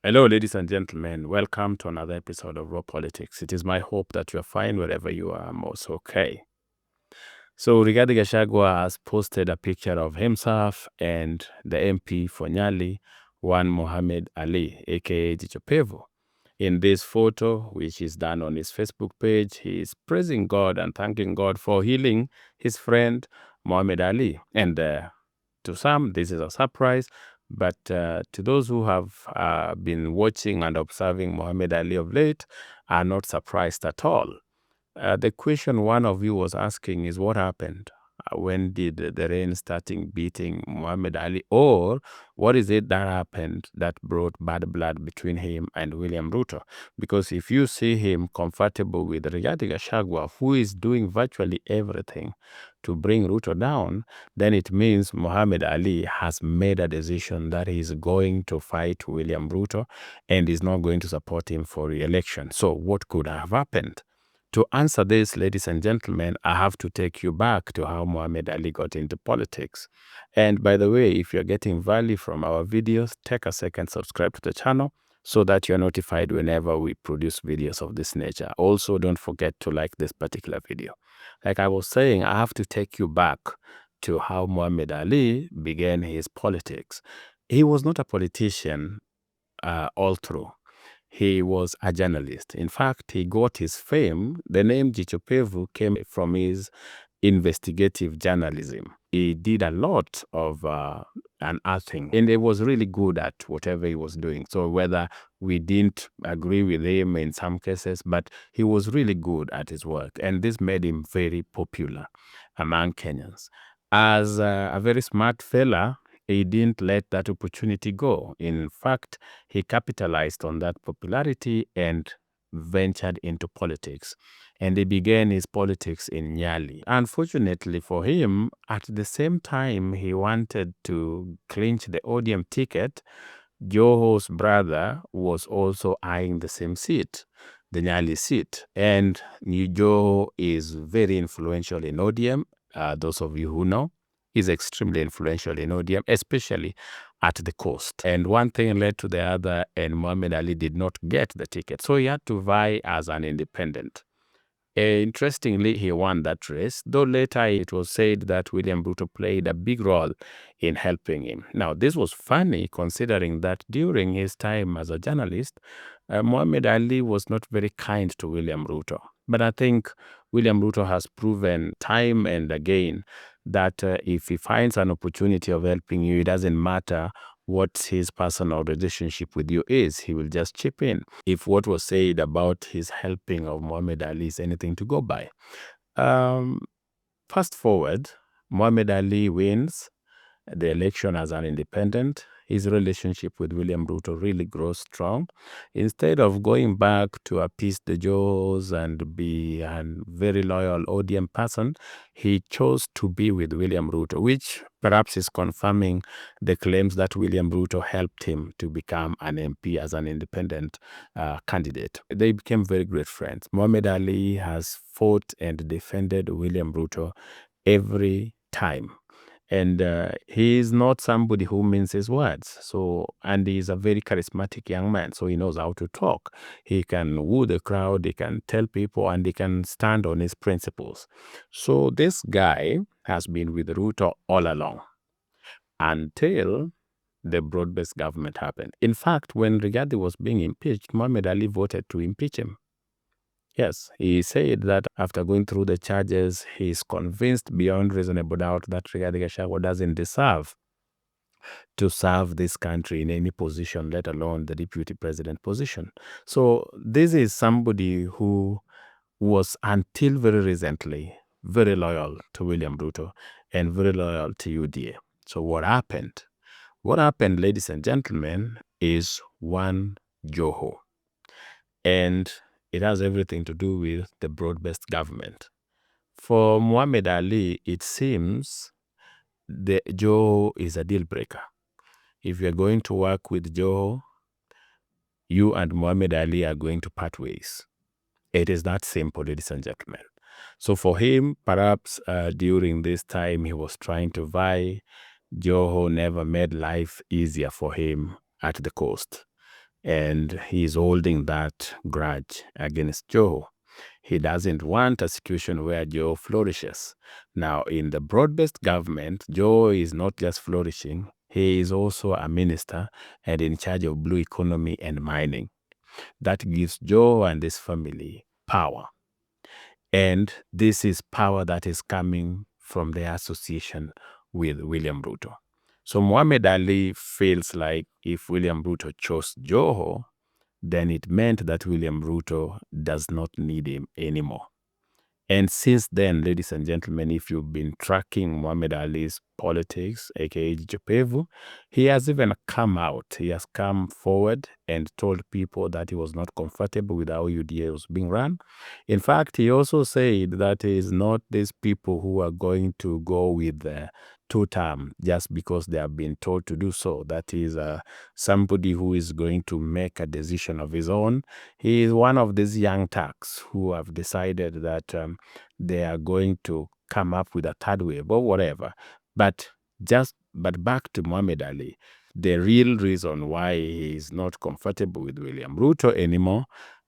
Hello, ladies and gentlemen. Welcome to another episode of Raw Politics. It is my hope that you are fine wherever you are. I'm also okay. So, Rigathi Gachagua has posted a picture of himself and the MP for Nyali, one Mohammed Ali, aka Jicho Pevu. In this photo, which is done on his Facebook page, he is praising God and thanking God for healing his friend Mohammed Ali. And to some, this is a surprise. But to those who have been watching and observing Mohammed Ali of late are not surprised at all. The question one of you was asking is what happened? When did the rain starting beating Muhammad Ali? Or what is it that happened that brought bad blood between him and William Ruto? Because if you see him comfortable with Rigathi Gachagua, who is doing virtually everything to bring Ruto down, then it means Muhammad Ali has made a decision that he's going to fight William Ruto and is not going to support him for re-election. So what could have happened? To answer this, ladies and gentlemen, I have to take you back to how Muhammad Ali got into politics. And by the way, if you're getting value from our videos, take a second, subscribe to the channel so that you're notified whenever we produce videos of this nature. Also, don't forget to like this particular video. Like I was saying, I have to take you back to how Muhammad Ali began his politics. He was not a politician all through. He was a journalist. In fact, he got his fame. The name Jicho Pevu came from his investigative journalism. He did a lot of unearthing, and he was really good at whatever he was doing. So whether we didn't agree with him in some cases, but he was really good at his work, and this made him very popular among Kenyans. As a very smart fella, he didn't let that opportunity go. In fact, he capitalized on that popularity and ventured into politics. And he began his politics in Nyali. Unfortunately for him, at the same time he wanted to clinch the ODM ticket, Joho's brother was also eyeing the same seat, the Nyali seat. And Joho is very influential in ODM. Those of you who know, is extremely influential in ODM, especially at the coast. And one thing led to the other, and Muhammad Ali did not get the ticket. So he had to vie as an independent. Interestingly, he won that race, though later it was said that William Ruto played a big role in helping him. Now, this was funny considering that during his time as a journalist, Muhammad Ali was not very kind to William Ruto. But I think William Ruto has proven time and again that if he finds an opportunity of helping you, it doesn't matter what his personal relationship with you is, he will just chip in. If what was said about his helping of Muhammad Ali is anything to go by. Fast forward, Muhammad Ali wins the election as an independent. His relationship with William Ruto really grows strong. Instead of going back to appease the Joes and be a very loyal ODM person, he chose to be with William Ruto, which perhaps is confirming the claims that William Ruto helped him to become an MP as an independent candidate. They became very great friends. Muhammad Ali has fought and defended William Ruto every time. And he is not somebody who minces words. So, and he's a very charismatic young man. So he knows how to talk. He can woo the crowd. He can tell people, and he can stand on his principles. So this guy has been with Ruto all along until the broad-based government happened. In fact, when Rigathi was being impeached, Muhammad Ali voted to impeach him. Yes, he said that after going through the charges, he's convinced beyond reasonable doubt that Rigathi Gachagua doesn't deserve to serve this country in any position, let alone the deputy president position. So this is somebody who was, until very recently, very loyal to William Ruto and very loyal to UDA. So what happened? What happened, ladies and gentlemen, is one Joho. And it has everything to do with the broad-based government. For Muhammad Ali, it seems the Joho is a deal breaker. If you're going to work with Joho, you and Muhammad Ali are going to part ways. It is that simple, ladies and gentlemen. So for him, perhaps during this time, he was trying to vie. Joho never made life easier for him at the coast. and he's holding that grudge against Joe. He doesn't want a situation where Joe flourishes. Now, in the broad-based government, Joe is not just flourishing, he is also a minister and in charge of blue economy and mining. That gives Joe and his family power. And this is power that is coming from the association with William Ruto. So Mohammed Ali feels like if William Ruto chose Joho, then it meant that William Ruto does not need him anymore. And since then, ladies and gentlemen, if you've been tracking Mohammed Ali's politics, aka Jicho Pevu, he has even come out. He has come forward and told people that he was not comfortable with how UDA was being run. In fact, he also said that it is not these people who are going to go with the two-term just because they have been told to do so. That is somebody who is going to make a decision of his own. He is one of these young Turks who have decided that they are going to come up with a third wave or whatever. But back to Mohammed Ali, the real reason why he is not comfortable with William Ruto anymore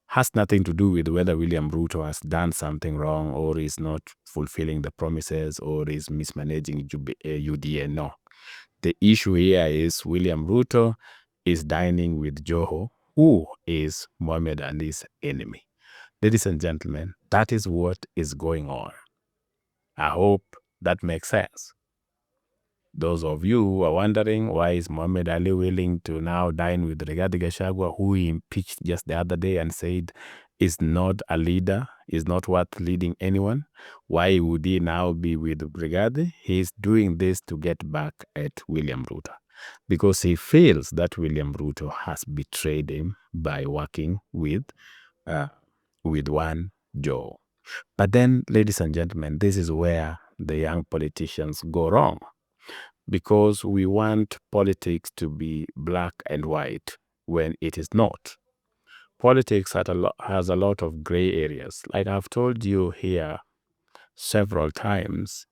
has nothing to do with whether William Ruto has done something wrong or is not fulfilling the promises or is mismanaging UDA. No. The issue here is William Ruto is dining with Joho, who is Mohammed Ali's enemy. Ladies and gentlemen, that is what is going on. I hope that makes sense. Those of you who are wondering why is Mohammed Ali willing to now dine with Rigathi Gachagua, who he impeached just the other day and said is not a leader, is not worth leading anyone, why would he now be with Rigathi? He's doing this to get back at William Ruto because he feels that William Ruto has betrayed him by working with one Joe. But then, ladies and gentlemen, this is where the young politicians go wrong because we want politics to be black and white when it is not. Politics has a lot of gray areas. Like I've told you here several times,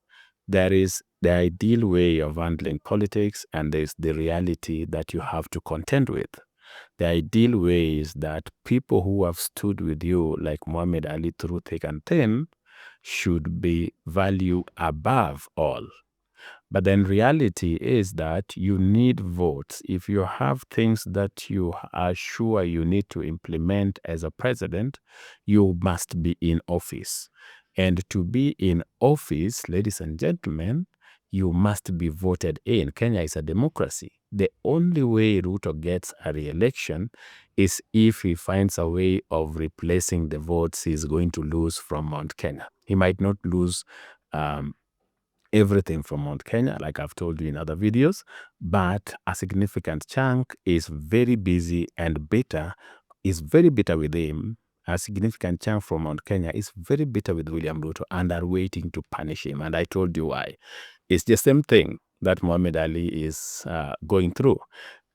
there is the ideal way of handling politics and there's the reality that you have to contend with. The ideal way is that people who have stood with you, like Mohammed Ali through thick and thin, should be valued above all. But then reality is that you need votes. If you have things that you are sure you need to implement as a president, you must be in office. And to be in office, ladies and gentlemen, you must be voted in. Kenya is a democracy. The only way Ruto gets a re-election is if he finds a way of replacing the votes he's going to lose from Mount Kenya. He might not lose everything from Mount Kenya, like I've told you in other videos, but a significant chunk is very busy and bitter, is very bitter with him. A significant chunk from Mount Kenya is very bitter with William Ruto and are waiting to punish him. And I told you why. It's the same thing that Mohammed Ali is going through.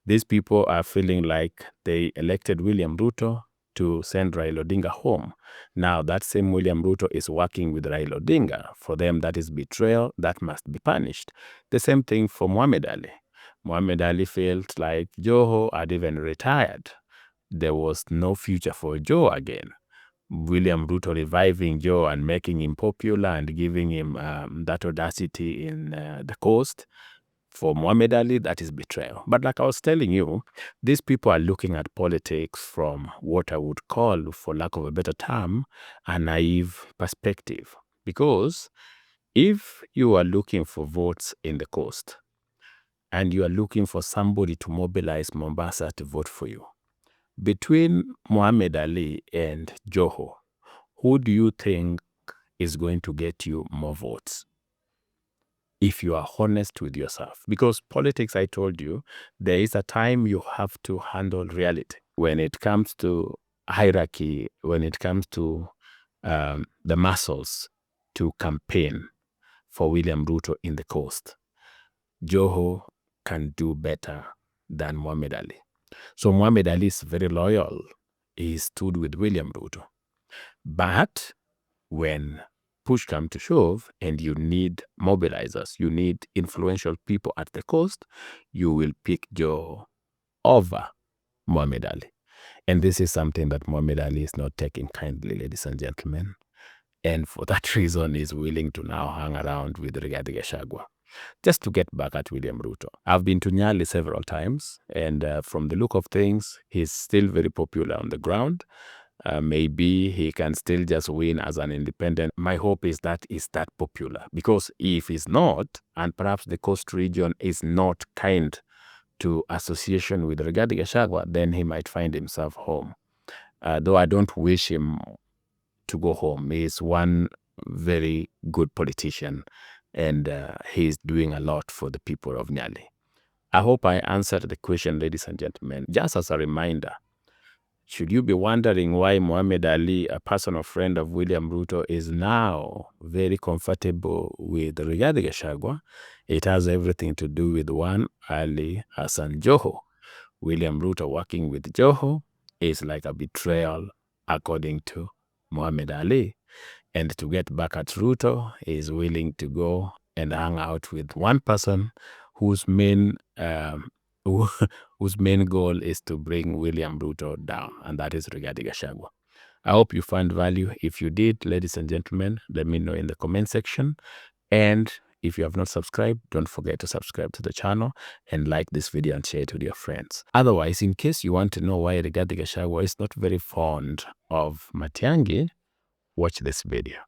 These people are feeling like they elected William Ruto to send Raila Odinga home. Now, that same William Ruto is working with Raila Odinga. For them, that is betrayal. That must be punished. The same thing for Mohammed Ali. Mohammed Ali felt like Joho had even retired. There was no future for Joe again. William Ruto reviving Joe and making him popular and giving him that audacity in the coast. For Mohammed Ali, that is betrayal. But like I was telling you, these people are looking at politics from what I would call, for lack of a better term, a naive perspective. Because if you are looking for votes in the coast and you are looking for somebody to mobilize Mombasa to vote for you, between Mohammed Ali and Joho, who do you think is going to get you more votes? If you are honest with yourself. Because politics, I told you, there is a time you have to handle reality. When it comes to hierarchy, when it comes to the muscles to campaign for William Ruto in the coast, Joho can do better than Mohammed Ali. So Mohammed Ali is very loyal. He stood with William Ruto. But when push comes to shove and you need mobilizers, you need influential people at the coast, you will pick Joe over Mohammed Ali. And this is something that Mohammed Ali is not taking kindly, ladies and gentlemen. And for that reason, he's willing to now hang around with Rigathi Gachagua. Just to get back at William Ruto. I've been to Nyali several times, and from the look of things, he's still very popular on the ground. Maybe he can still just win as an independent. My hope is that he's that popular, because if he's not, and perhaps the coast region is not kind to association with Rigathi Gachagua, then he might find himself home. Though I don't wish him to go home. He's one very good politician, and he's doing a lot for the people of Nyali. I hope I answered the question, ladies and gentlemen. Just as a reminder, should you be wondering why Mohammed Ali, a personal friend of William Ruto, is now very comfortable with Rigathi Gachagua, it has everything to do with one Ali Hassan Joho. William Ruto working with Joho is like a betrayal, according to Mohammed Ali. And to get back at Ruto, he is willing to go and hang out with one person whose main whose main goal is to bring William Ruto down, and that is Rigathi Gachagua. I hope you found value. If you did, ladies and gentlemen, let me know in the comment section. And if you have not subscribed, don't forget to subscribe to the channel and like this video and share it with your friends. Otherwise, in case you want to know why Rigathi Gachagua is not very fond of Matiang'i, watch this video.